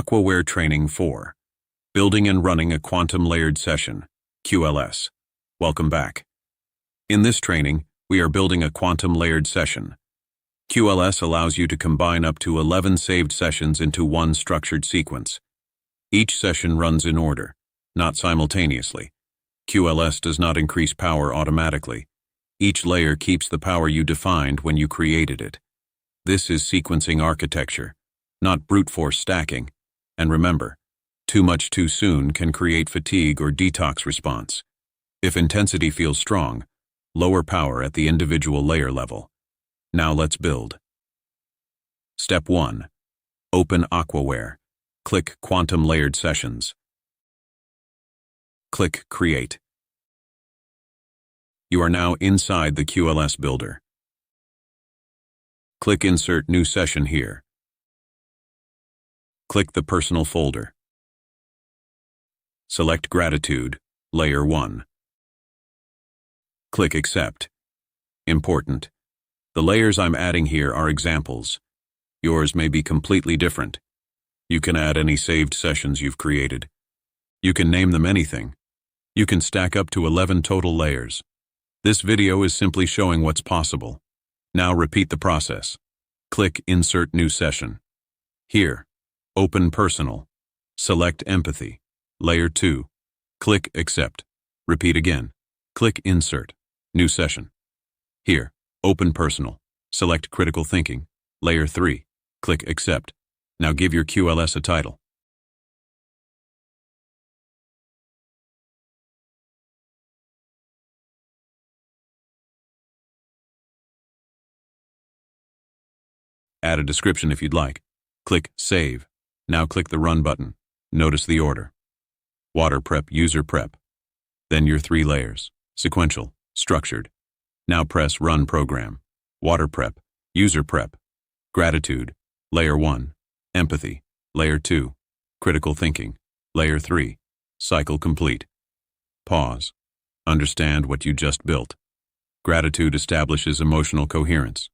AquaWare Training 4. Building and Running a Quantum Layered Session, QLS. Welcome back. In this training, we are building a quantum layered session. QLS allows you to combine up to 11 saved sessions into one structured sequence. Each session runs in order, not simultaneously. QLS does not increase power automatically. Each layer keeps the power you defined when you created it. This is sequencing architecture, not brute force stacking. And remember, too much too soon can create fatigue or detox response. If intensity feels strong, lower power at the individual layer level. Now let's build. Step 1. Open AquaWare. Click Quantum Layered Sessions. Click Create. You are now inside the QLS Builder. Click Insert New Session here. Click the Personal folder. Select Gratitude, Layer 1. Click Accept. Important. The layers I'm adding here are examples. Yours may be completely different. You can add any saved sessions you've created. You can name them anything. You can stack up to 11 total layers. This video is simply showing what's possible. Now repeat the process. Click Insert New Session. Here, open Personal. Select Empathy. Layer 2. Click Accept. Repeat again. Click Insert. New Session. Here, open Personal. Select Critical Thinking. Layer 3. Click Accept. Now give your QLS a title. Add a description if you'd like. Click Save. Now click the Run button. Notice the order. Water Prep, User Prep. Then your 3 layers. Sequential, Structured. Now press Run Program. Water Prep, User Prep. Gratitude, Layer 1. Empathy, Layer 2. Critical Thinking, Layer 3. Cycle complete. Pause. Understand what you just built. Gratitude establishes emotional coherence.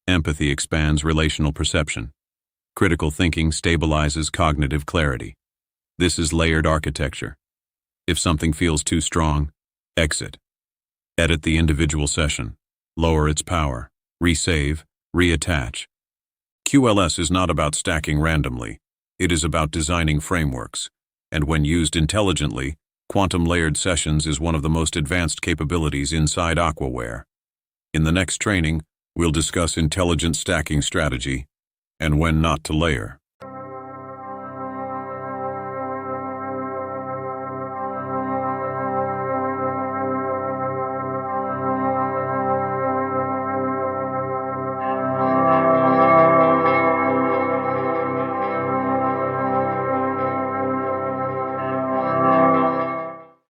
Empathy expands relational perception. Critical thinking stabilizes cognitive clarity. This is layered architecture. If something feels too strong, exit. Edit the individual session. Lower its power. Resave. Reattach. QLS is not about stacking randomly. It is about designing frameworks. And when used intelligently, quantum layered sessions is one of the most advanced capabilities inside AquaWare. In the next training, we'll discuss intelligent stacking strategy and when not to layer.